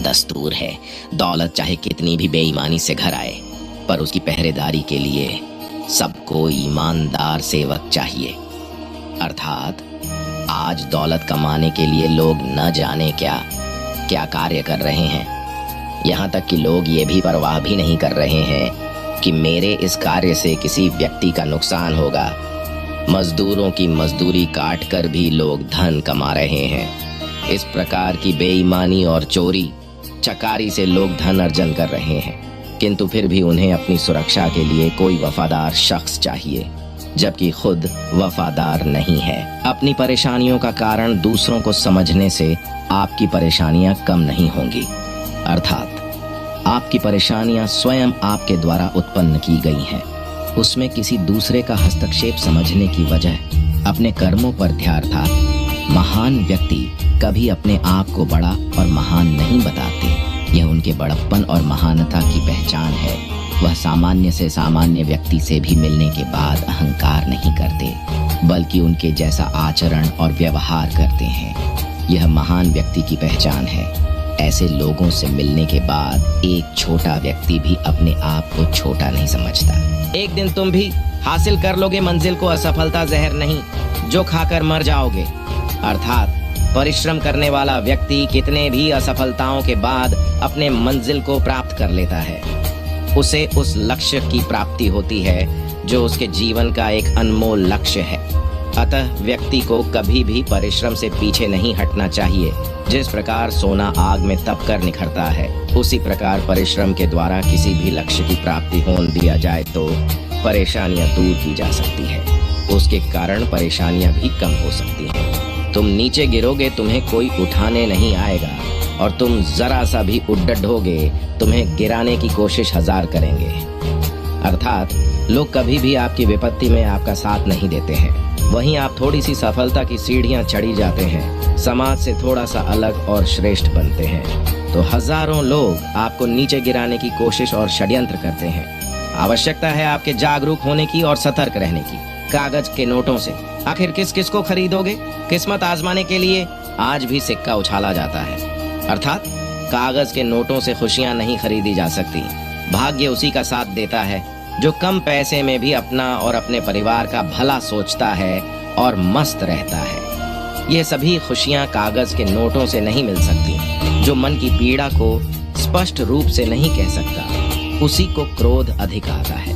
दस्तूर है। दौलत चाहे कितनी भी बेईमानी से घर आए, पर उसकी पहरेदारी के लिए सबको ईमानदार सेवक चाहिए। अर्थात आज दौलत कमाने के लिए लोग न जाने क्या क्या कार्य कर रहे हैं। यहाँ तक कि लोग ये भी परवाह भी नहीं कर रहे हैं कि मेरे इस कार्य से किसी व्यक्ति का नुकसान होगा। मजदूरों की मजदूरी काट कर भी लोग धन कमा रहे हैं। इस प्रकार की बेईमानी और चोरी चकारी से लोग धन अर्जन कर रहे हैं, किंतु फिर भी उन्हें अपनी सुरक्षा के लिए कोई वफादार शख्स चाहिए, जबकि खुद वफादार नहीं है। अपनी परेशानियों का कारण दूसरों को समझने से आपकी परेशानियां कम नहीं होंगी। अर्थात आपकी परेशानियां स्वयं आपके द्वारा उत्पन्न की गई हैं। उसमें किसी दूसरे का हस्तक्षेप समझने की वजह अपने कर्मों पर ध्यान था। महान व्यक्ति कभी अपने आप को बड़ा और महान नहीं बताते। यह उनके बड़प्पन और महानता की पहचान है। वह सामान्य से सामान्य व्यक्ति से भी मिलने के बाद अहंकार नहीं करते, बल्कि उनके जैसा आचरण और व्यवहार करते हैं। यह महान व्यक्ति की पहचान है। ऐसे लोगों से मिलने के बाद एक छोटा व्यक्ति भी अपने आप को छोटा नहीं समझता। एक दिन तुम भी हासिल कर लोगे मंजिल को। असफलता जहर नहीं जो खाकर मर जाओगे। अर्थात परिश्रम करने वाला व्यक्ति कितने भी असफलताओं के बाद अपने मंजिल को प्राप्त कर लेता है। उसे उस लक्ष्य की प्राप्ति होती है जो उसके जीवन का एक अनमोल लक्ष्य है। अतः व्यक्ति को कभी भी परिश्रम से पीछे नहीं हटना चाहिए। जिस प्रकार सोना आग में तप कर निखरता है, उसी प्रकार परिश्रम के द्वारा किसी भी लक्ष्य की प्राप्ति होने दिया जाए तो परेशानियां दूर की जा सकती है। उसके कारण परेशानियां भी कम हो सकती हैं। तुम नीचे गिरोगे, तुम्हें कोई उठाने नहीं आएगा, और तुम जरा सा भी उद्दंड होगे, तुम्हें गिराने की कोशिश 1000 करेंगे। अर्थात लोग कभी भी आपकी विपत्ति में आपका साथ नहीं देते हैं। वहीं आप थोड़ी सी सफलता की सीढ़ियां चढ़ी जाते हैं, समाज से थोड़ा सा अलग और श्रेष्ठ बनते हैं, तो हजारों लोग आपको नीचे गिराने की कोशिश और षड्यंत्र करते हैं। आवश्यकता है आपके जागरूक होने की और सतर्क रहने की। कागज के नोटों से आखिर किस किस को खरीदोगे? किस्मत आजमाने के लिए आज भी सिक्का उछाला जाता है। अर्थात कागज के नोटों से खुशियां नहीं खरीदी जा सकती। भाग्य उसी का साथ देता है जो कम पैसे में भी अपना और अपने परिवार का भला सोचता है और मस्त रहता है। ये सभी खुशियां कागज के नोटों से नहीं मिल सकती। जो मन की पीड़ा को स्पष्ट रूप से नहीं कह सकता, उसी को क्रोध अधिक आता है।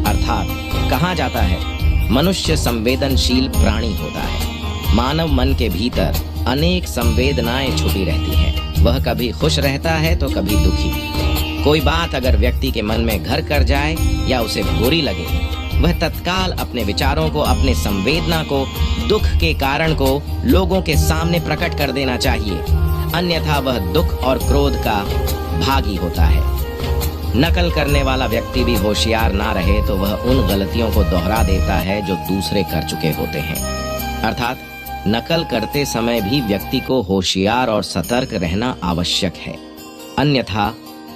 अर्थात कहा जाता है मनुष्य संवेदनशील प्राणी होता है। मानव मन के भीतर अनेक संवेदनाएं छुपी रहती हैं। वह कभी खुश रहता है तो कभी दुखी। कोई बात अगर व्यक्ति के मन में घर कर जाए या उसे बुरी लगे, वह तत्काल अपने विचारों को, अपने संवेदना को, दुख के कारण को लोगों के सामने प्रकट कर देना चाहिए। अन्यथा वह दुख और क्रोध का भागी होता है। नकल करने वाला व्यक्ति भी होशियार ना रहे तो वह उन गलतियों को दोहरा देता है जो दूसरे कर चुके होते हैं। अर्थात नकल करते समय भी व्यक्ति को होशियार और सतर्क रहना आवश्यक है। अन्यथा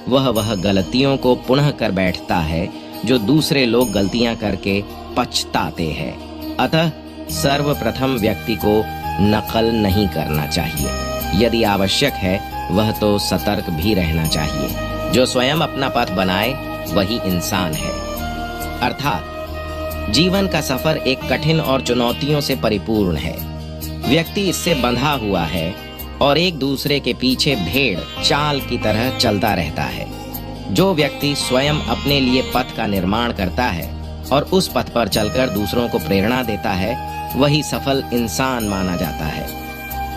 वह गलतियों को पुनः कर बैठता है जो दूसरे लोग गलतियां करके पछताते हैं। अतः सर्वप्रथम व्यक्ति को नकल नहीं करना चाहिए। यदि आवश्यक है वह तो सतर्क भी रहना चाहिए। जो स्वयं अपना पथ बनाए वही इंसान है। अर्थात जीवन का सफर एक कठिन और चुनौतियों से परिपूर्ण है। व्यक्ति इससे बंधा हुआ है और एक दूसरे के पीछे भेड़ चाल की तरह चलता रहता है। जो व्यक्ति स्वयं अपने लिए पथ का निर्माण करता है और उस पथ पर चलकर दूसरों को प्रेरणा देता है, वही सफल इंसान माना जाता है।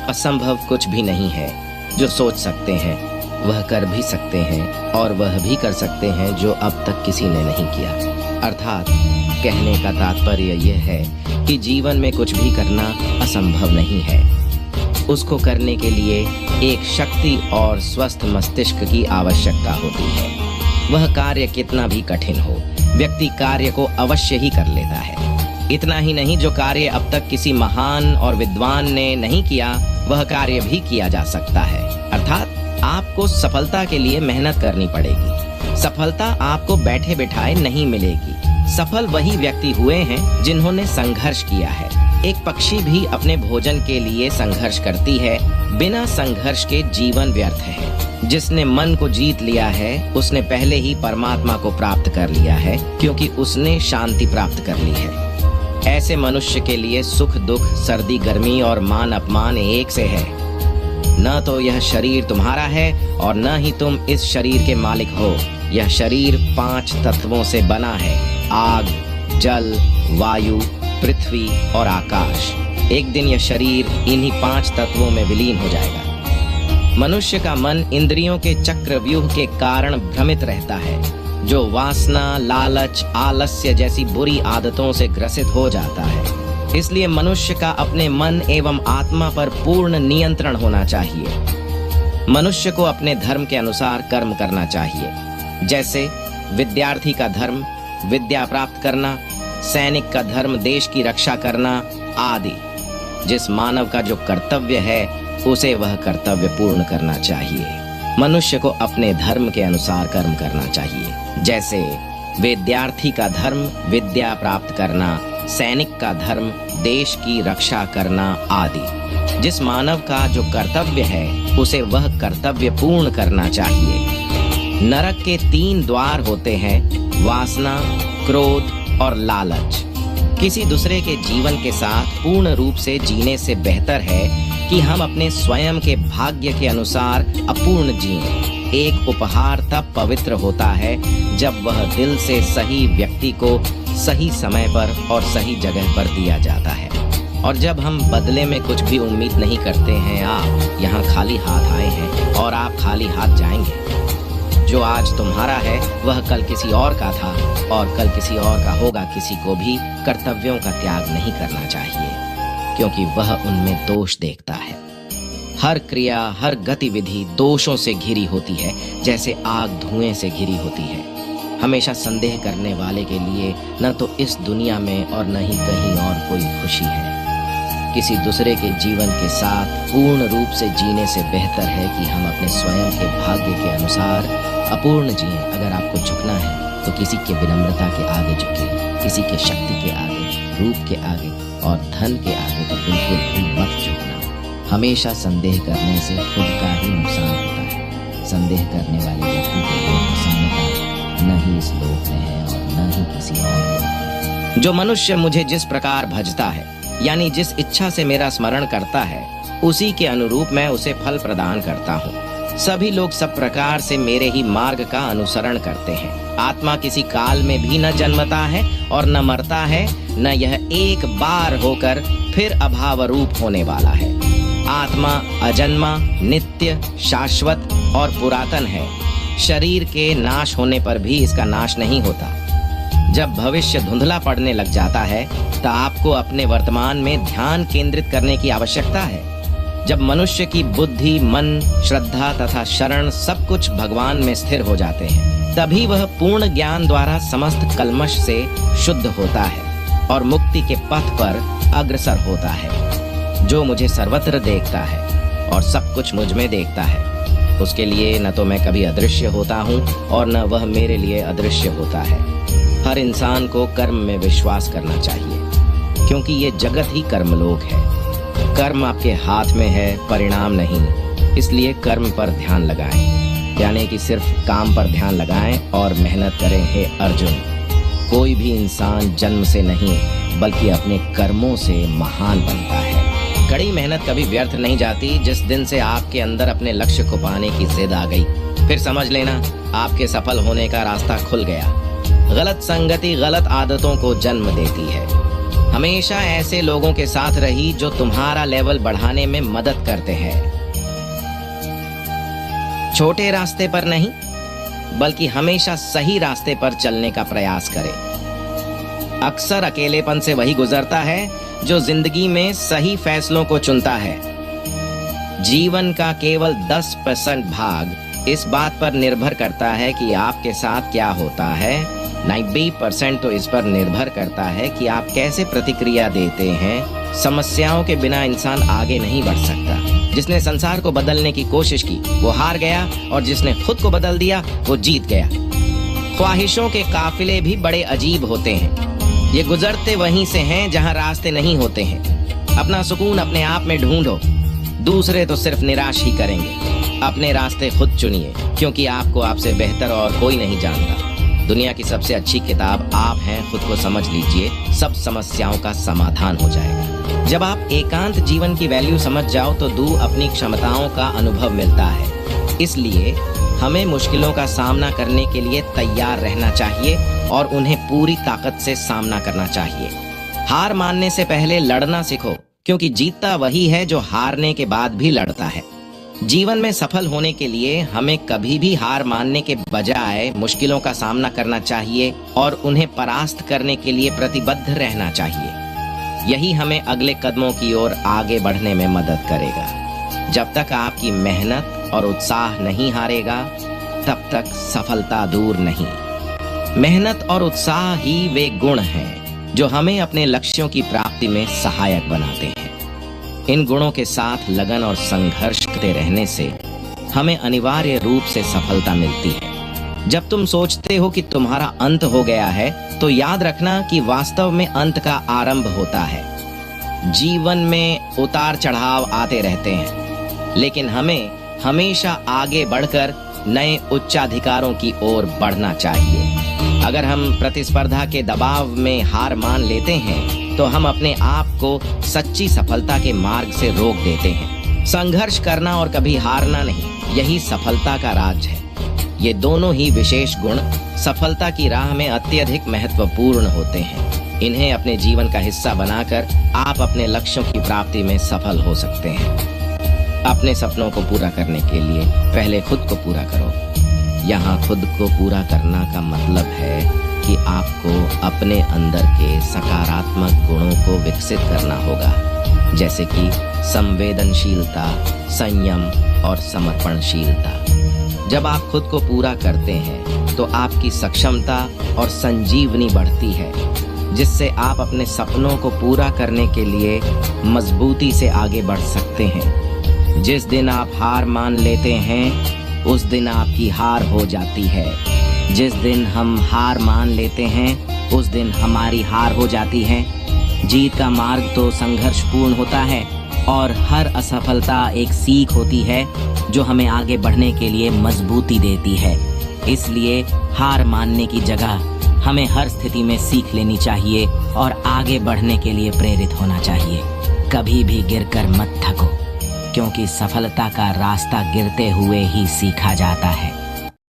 असंभव कुछ भी नहीं है। जो सोच सकते हैं वह कर भी सकते हैं, और वह भी कर सकते हैं जो अब तक किसी ने नहीं किया। अर्थात कहने का तात्पर्य यह है कि जीवन में कुछ भी करना असंभव नहीं है। उसको करने के लिए एक शक्ति और स्वस्थ मस्तिष्क की आवश्यकता होती है। वह कार्य कितना भी कठिन हो, व्यक्ति कार्य को अवश्य ही कर लेता है। इतना ही नहीं, जो कार्य अब तक किसी महान और विद्वान ने नहीं किया, वह कार्य भी किया जा सकता है। अर्थात आपको सफलता के लिए मेहनत करनी पड़ेगी। सफलता आपको बैठे बिठाए नहीं मिलेगी। सफल वही व्यक्ति हुए हैं जिन्होंने संघर्ष किया है। एक पक्षी भी अपने भोजन के लिए संघर्ष करती है। बिना संघर्ष के जीवन व्यर्थ है। जिसने मन को जीत लिया है उसने पहले ही परमात्मा को प्राप्त कर लिया है, क्योंकि उसने शांति प्राप्त कर ली है। ऐसे मनुष्य के लिए सुख दुख, सर्दी गर्मी और मान अपमान एक से है। न तो यह शरीर तुम्हारा है और न ही तुम इस शरीर के मालिक हो। यह शरीर 5 तत्वों से बना है: आग, जल, वायु, पृथ्वी और आकाश। एक दिन यह शरीर इन्हीं 5 तत्वों में विलीन हो जाएगा। मनुष्य का मन इंद्रियों के चक्रव्यूह के कारण भ्रमित रहता है, जो वासना, लालच, आलस्य जैसी बुरी आदतों से ग्रसित हो जाता है। इसलिए मनुष्य का अपने मन एवं आत्मा पर पूर्ण नियंत्रण होना चाहिए। मनुष्य को अपने धर्म के अनुसार कर्म करना चाहिए। जैसे विद्यार्थी का धर्म विद्या प्राप्त करना, सैनिक का धर्म देश की रक्षा करना आदि। जिस मानव का जो कर्तव्य है उसे वह कर्तव्य पूर्ण करना चाहिए। मनुष्य को अपने धर्म के अनुसार कर्म करना चाहिए। जैसे विद्यार्थी का धर्म विद्या प्राप्त करना, सैनिक का धर्म देश की रक्षा करना आदि। जिस मानव का जो कर्तव्य है उसे वह कर्तव्य पूर्ण करना चाहिए। नरक के 3 द्वार होते हैं: वासना, क्रोध और लालच। किसी दूसरे के जीवन के साथ पूर्ण रूप से जीने से बेहतर है कि हम अपने स्वयं के भाग्य के अनुसार अपूर्ण जिएं। एक उपहार तब पवित्र होता है जब वह दिल से सही व्यक्ति को सही समय पर और सही जगह पर दिया जाता है। और जब हम बदले में कुछ भी उम्मीद नहीं करते हैं। आप यहाँ खाली हाथ आए हैं और आप खाली हाथ जाएंगे। जो आज तुम्हारा है वह कल किसी और का था और कल किसी और का होगा। किसी को भी कर्तव्यों का त्याग नहीं करना चाहिए, क्योंकि वह उनमें दोष देखता है। हर क्रिया, हर गतिविधि दोषों से घिरी होती है, जैसे आग धुएं से घिरी होती है। हमेशा संदेह करने वाले के लिए न तो इस दुनिया में और न ही कहीं और कोई खुशी है। किसी दूसरे के जीवन के साथ पूर्ण रूप से जीने से बेहतर है कि हम अपने स्वयं के भाग्य के अनुसार अपूर्ण जिएं। अगर आपको झुकना है तो किसी के विनम्रता के आगे झुके, किसी के शक्ति के आगे, रूप के आगे और धन के आगे तो बिल्कुल भी मत झुकना। हमेशा संदेह करने से खुद का ही नुकसान होता है। संदेह करने वाले व्यक्ति के लिए प्रसन्नता न ही इस लोक में है और न ही किसी और लोक। जो मनुष्य मुझे जिस प्रकार भजता है, यानी जिस इच्छा से मेरा स्मरण करता है, उसी के अनुरूप मैं उसे फल प्रदान करता हूँ। सभी लोग सब प्रकार से मेरे ही मार्ग का अनुसरण करते हैं। आत्मा किसी काल में भी न जन्मता है और न मरता है, न यह एक बार होकर फिर अभाव रूप होने वाला है। आत्मा अजन्मा, नित्य, शाश्वत और पुरातन है। शरीर के नाश होने पर भी इसका नाश नहीं होता। जब भविष्य धुंधला पड़ने लग जाता है तो आपको अपने वर्तमान में ध्यान केंद्रित करने की आवश्यकता है। जब मनुष्य की बुद्धि, मन, श्रद्धा तथा शरण सब कुछ भगवान में स्थिर हो जाते हैं, तभी वह पूर्ण ज्ञान द्वारा समस्त कल्मश से शुद्ध होता है और मुक्ति के पथ पर अग्रसर होता है। जो मुझे सर्वत्र देखता है और सब कुछ मुझ में देखता है, उसके लिए न तो मैं कभी अदृश्य होता हूँ और न वह मेरे लिए अदृश्य होता है। हर इंसान को कर्म में विश्वास करना चाहिए, क्योंकि ये जगत ही कर्मलोक है। कर्म आपके हाथ में है, परिणाम नहीं। इसलिए कर्म पर ध्यान लगाएं, यानी कि सिर्फ काम पर ध्यान लगाएं और मेहनत करें। हे अर्जुन, कोई भी इंसान जन्म से नहीं बल्कि अपने कर्मों से महान बनता है। कड़ी मेहनत कभी व्यर्थ नहीं जाती। जिस दिन से आपके अंदर अपने लक्ष्य को पाने की जिद आ गई, फिर समझ लेना आपके सफल होने का रास्ता खुल गया। गलत संगति गलत आदतों को जन्म देती है। हमेशा ऐसे लोगों के साथ रही जो तुम्हारा लेवल बढ़ाने में मदद करते हैं। छोटे रास्ते पर नहीं बल्कि हमेशा सही रास्ते पर चलने का प्रयास करें। अक्सर अकेलेपन से वही गुजरता है जो जिंदगी में सही फैसलों को चुनता है। जीवन का केवल 10% भाग इस बात पर निर्भर करता है कि आपके साथ क्या होता है। 90% तो इस पर निर्भर करता है कि आप कैसे प्रतिक्रिया देते हैं। समस्याओं के बिना इंसान आगे नहीं बढ़ सकता। जिसने संसार को बदलने की कोशिश की वो हार गया, और जिसने खुद को बदल दिया वो जीत गया। ख्वाहिशों के काफिले भी बड़े अजीब होते हैं। ये गुजरते वहीं से हैं जहां रास्ते नहीं होते हैं। अपना सुकून अपने आप में ढूंढो, दूसरे तो सिर्फ निराश ही करेंगे। अपने रास्ते खुद चुनिए, क्योंकि आपको आपसे बेहतर और कोई नहीं जानता। दुनिया की सबसे अच्छी किताब आप हैं। खुद को समझ लीजिए, सब समस्याओं का समाधान हो जाएगा। जब आप एकांत जीवन की वैल्यू समझ जाओ तो अपनी क्षमताओं का अनुभव मिलता है। इसलिए हमें मुश्किलों का सामना करने के लिए तैयार रहना चाहिए और उन्हें पूरी ताकत से सामना करना चाहिए। हार मानने से पहले लड़ना सीखो, क्योंकि जीतता वही है जो हारने के बाद भी लड़ता है। जीवन में सफल होने के लिए हमें कभी भी हार मानने के बजाय मुश्किलों का सामना करना चाहिए और उन्हें परास्त करने के लिए प्रतिबद्ध रहना चाहिए। यही हमें अगले कदमों की ओर आगे बढ़ने में मदद करेगा। जब तक आपकी मेहनत और उत्साह नहीं हारेगा, तब तक सफलता दूर नहीं। मेहनत और उत्साह ही वे गुण हैं जो हमें अपने लक्ष्यों की प्राप्ति में सहायक बनाते हैं। इन गुणों के साथ लगन और संघर्ष करते रहने से हमें अनिवार्य रूप से सफलता मिलती है। जब तुम सोचते हो कि तुम्हारा अंत हो गया है, तो याद रखना कि वास्तव में अंत का आरंभ होता है। जीवन में उतार चढ़ाव आते रहते हैं, लेकिन हमें हमेशा आगे बढ़कर नए उच्चाधिकारों की ओर बढ़ना चाहिए। अगर हम प्रतिस्पर्धा के दबाव में हार मान लेते हैं, तो हम अपने आप को सच्ची सफलता के मार्ग से रोक देते हैं। संघर्ष करना और कभी हारना नहीं, यही सफलता का राज है। ये दोनों ही विशेष गुण सफलता की राह में अत्यधिक महत्वपूर्ण होते हैं। इन्हें अपने जीवन का हिस्सा बनाकर आप अपने लक्ष्यों की प्राप्ति में सफल हो सकते हैं। अपने सपनों को पूरा करने के लिए पहले खुद को पूरा करो। यहाँ खुद को पूरा करना का मतलब है कि आपको अपने अंदर के सकारात्मक गुणों को विकसित करना होगा, जैसे कि संवेदनशीलता, संयम और समर्पणशीलता। जब आप खुद को पूरा करते हैं तो आपकी सक्षमता और संजीवनी बढ़ती है, जिससे आप अपने सपनों को पूरा करने के लिए मजबूती से आगे बढ़ सकते हैं। जिस दिन आप हार मान लेते हैं, उस दिन आपकी हार हो जाती है। जिस दिन हम हार मान लेते हैं, उस दिन हमारी हार हो जाती है। जीत का मार्ग तो संघर्षपूर्ण होता है और हर असफलता एक सीख होती है जो हमें आगे बढ़ने के लिए मजबूती देती है। इसलिए हार मानने की जगह हमें हर स्थिति में सीख लेनी चाहिए और आगे बढ़ने के लिए प्रेरित होना चाहिए। कभी भी गिरकर मत थको, क्योंकि सफलता का रास्ता गिरते हुए ही सीखा जाता है।